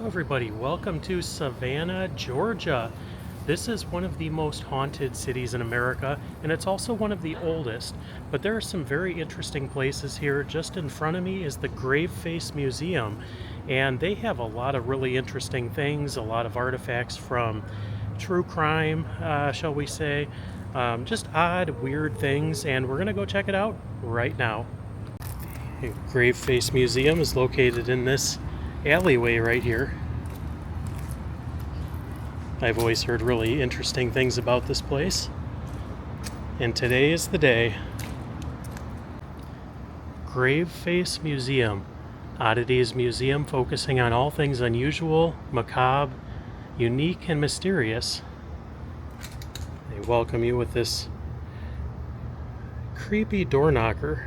everybody, welcome to Savannah, Georgia. This is one of the most haunted cities in America, and it's also one of the oldest. But there are some very interesting places here. Just in front of me is the Graveface Museum, and they have a lot of really interesting things, a lot of artifacts from true crime, shall we say, just odd, weird things, and we're gonna go check it out right now. The Graveface Museum is located in this alleyway right here. I've always heard really interesting things about this place, and today is the day. Graveface Museum, Oddities Museum, focusing on all things unusual, macabre, unique, and mysterious. They welcome you with this creepy door knocker.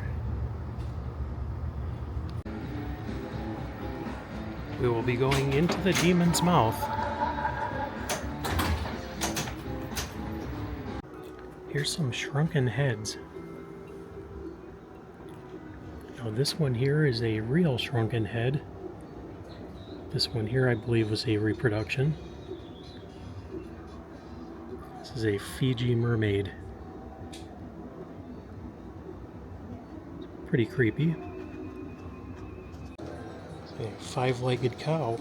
We will be going into the demon's mouth. Here's some shrunken heads. Now this one here is a real shrunken head. This one here I believe was a reproduction. This is a Fiji mermaid. Pretty creepy. A five-legged cow.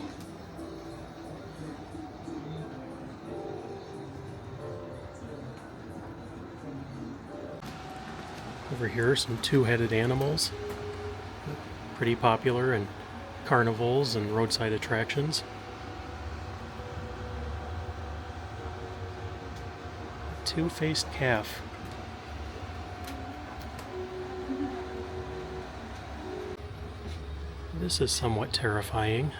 Over here are some two-headed animals. Pretty popular in carnivals and roadside attractions. A two-faced calf. This is somewhat terrifying.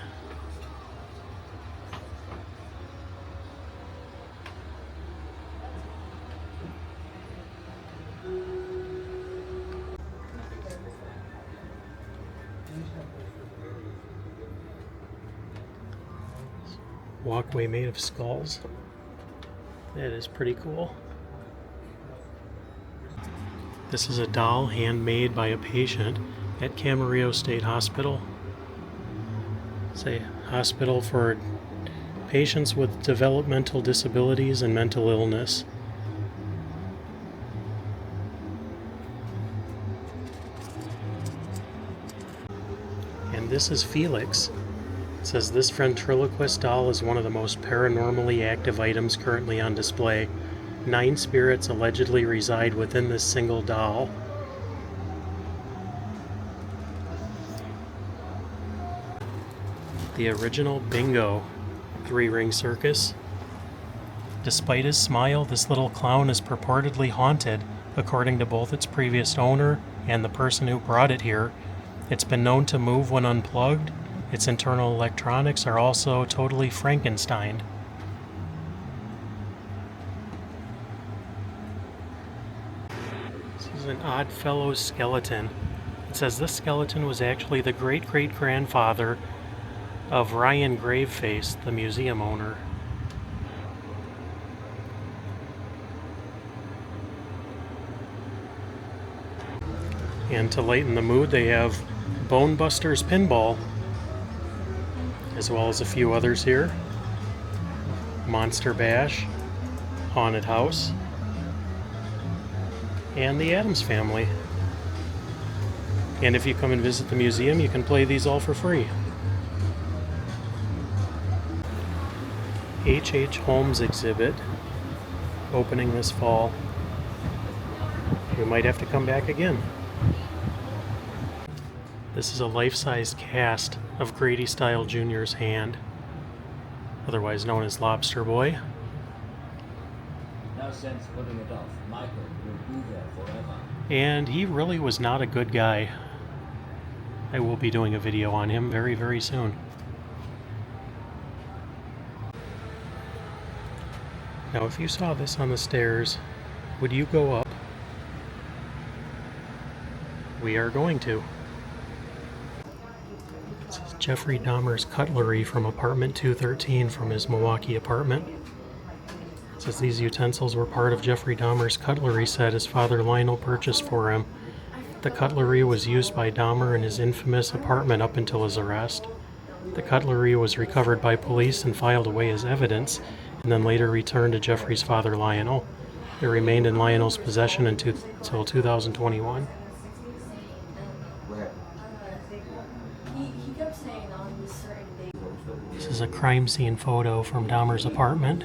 Walkway made of skulls. That is pretty cool. This is a doll handmade by a patient at Camarillo State Hospital. It's a hospital for patients with developmental disabilities and mental illness. And this is Felix. It says this ventriloquist doll is one of the most paranormally active items currently on display. 9 spirits allegedly reside within this single doll. The original Bingo 3-ring circus. Despite his smile, this little clown is purportedly haunted, according to both its previous owner and the person who brought it here. It's been known to move when unplugged. Its internal electronics are also totally Frankensteined. This is an Oddfellows skeleton. It says this skeleton was actually the great-great-grandfather of Ryan Graveface, the museum owner. And to lighten the mood, they have Bone Busters Pinball, as well as a few others here. Monster Bash, Haunted House, and the Addams Family. And if you come and visit the museum, you can play these all for free. H.H. Holmes exhibit opening this fall. We might have to come back again. This is a life-size cast of Grady Style Jr.'s hand, otherwise known as Lobster Boy. No sense putting it off. Michael will be there forever. And he really was not a good guy. I will be doing a video on him very, very soon. Now, if you saw this on the stairs, would you go up? We are going to. This is Jeffrey Dahmer's cutlery from apartment 213 from his Milwaukee apartment. It says these utensils were part of Jeffrey Dahmer's cutlery set his father Lionel purchased for him. The cutlery was used by Dahmer in his infamous apartment up until his arrest. The cutlery was recovered by police and filed away as evidence, and then later returned to Jeffrey's father Lionel. It remained in Lionel's possession until 2021. This is a crime scene photo from Dahmer's apartment.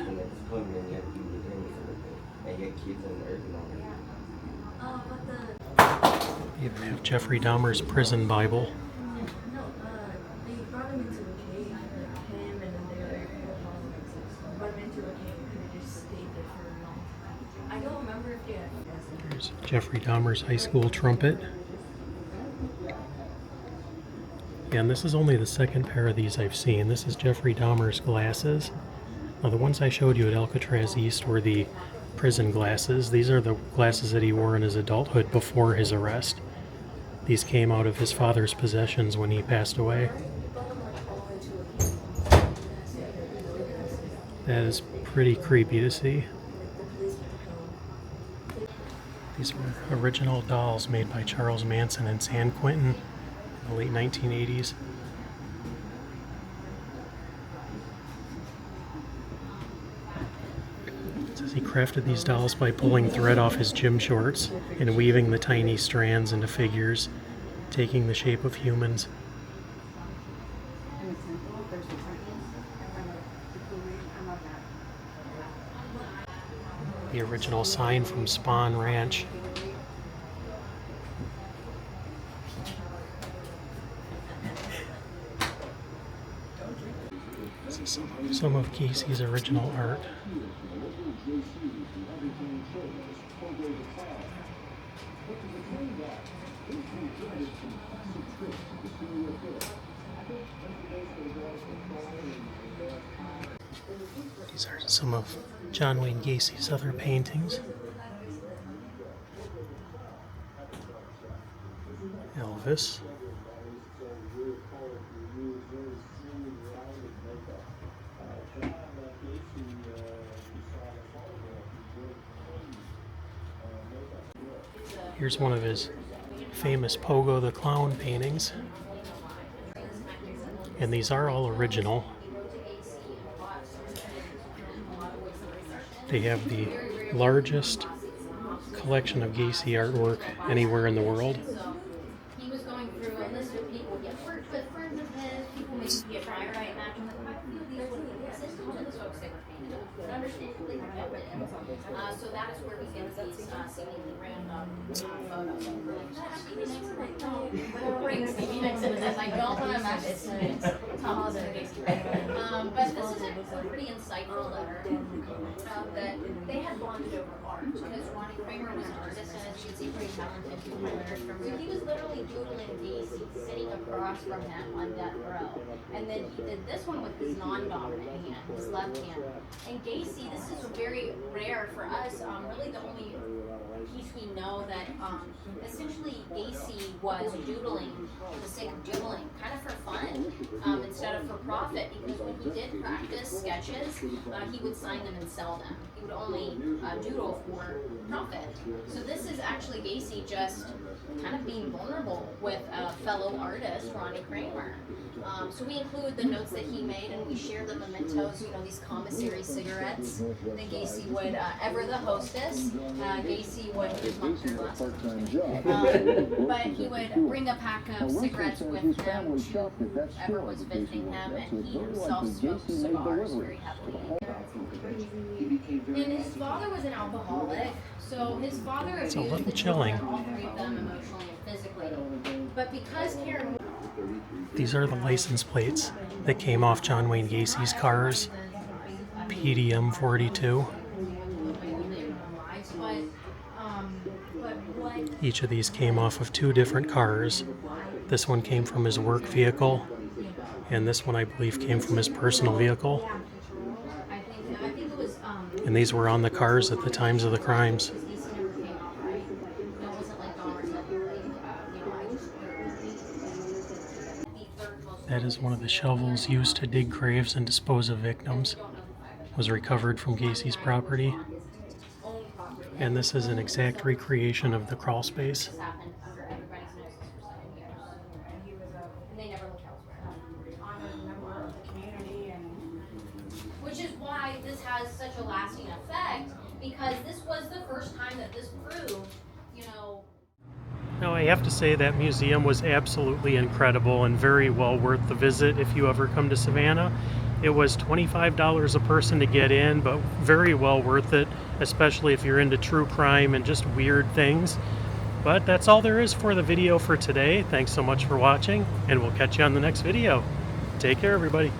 You have Jeffrey Dahmer's prison Bible. Here's Jeffrey Dahmer's high school trumpet. And this is only the second pair of these I've seen. This is Jeffrey Dahmer's glasses. Now the ones I showed you at Alcatraz East were the prison glasses. These are the glasses that he wore in his adulthood before his arrest. These came out of his father's possessions when he passed away. That is pretty creepy to see. These were original dolls made by Charles Manson in San Quentin in the late 1980s. It says he crafted these dolls by pulling thread off his gym shorts and weaving the tiny strands into figures, taking the shape of humans. The original sign from Spawn Ranch. This is some of Gacy's original art. These are some of John Wayne Gacy's other paintings. Elvis. Here's one of his famous Pogo the Clown paintings. And these are all original. They have the largest collection of Gacy artwork anywhere in the world. He was going through a list of people he had worked with, friends of his, people maybe he had tried right match with. These were the folks they were painted up. But understandably repetitive. So that is where we get these seemingly random photos. We're like, Stevie Nicks and I don't bring Stevie Nicks into this. I don't want to match it to Thomas and Gacy. But this is a pretty insightful letter that they had bonded over art. Because Ronnie Kramer was an artist, and as you can see, pretty talented. So he was literally doodling Gacy sitting across from him on death row. And then he did this one with his non-dominant hand, his left hand. And Gacy, this is very rare for us, really the only piece we know that essentially Gacy was doodling for the sake of doodling, kind of for fun, instead of for profit, because when he did practice sketches, he would sign them and sell them. He would only doodle for profit. So this is actually Gacy just kind of being vulnerable with a fellow artist, Ronnie Kramer. So we include the notes that he made, and we share the mementos, these commissary cigarettes that Gacy would, ever the hostess, Gacy would, but he would bring a pack of cigarettes with him to whoever was visiting him, and he himself smoked cigars very heavily. And his father was an alcoholic, so his father It's a abused little the children, chilling. all three of them emotionally and physically. But because Karen... These are the license plates that came off John Wayne Gacy's cars. PDM 42. Each of these came off of two different cars. This one came from his work vehicle, and this one I believe came from his personal vehicle. And these were on the cars at the times of the crimes. That is one of the shovels used to dig graves and dispose of victims. It was recovered from Gacy's property. And this is an exact recreation of the crawl space. why this has such a lasting effect, because this was the first time that this proved, you know. Now, I have to say that museum was absolutely incredible and very well worth the visit if you ever come to Savannah. It was $25 a person to get in, but very well worth it, especially if you're into true crime and just weird things. But that's all there is for the video for today. Thanks so much for watching, and we'll catch you on the next video. Take care, everybody.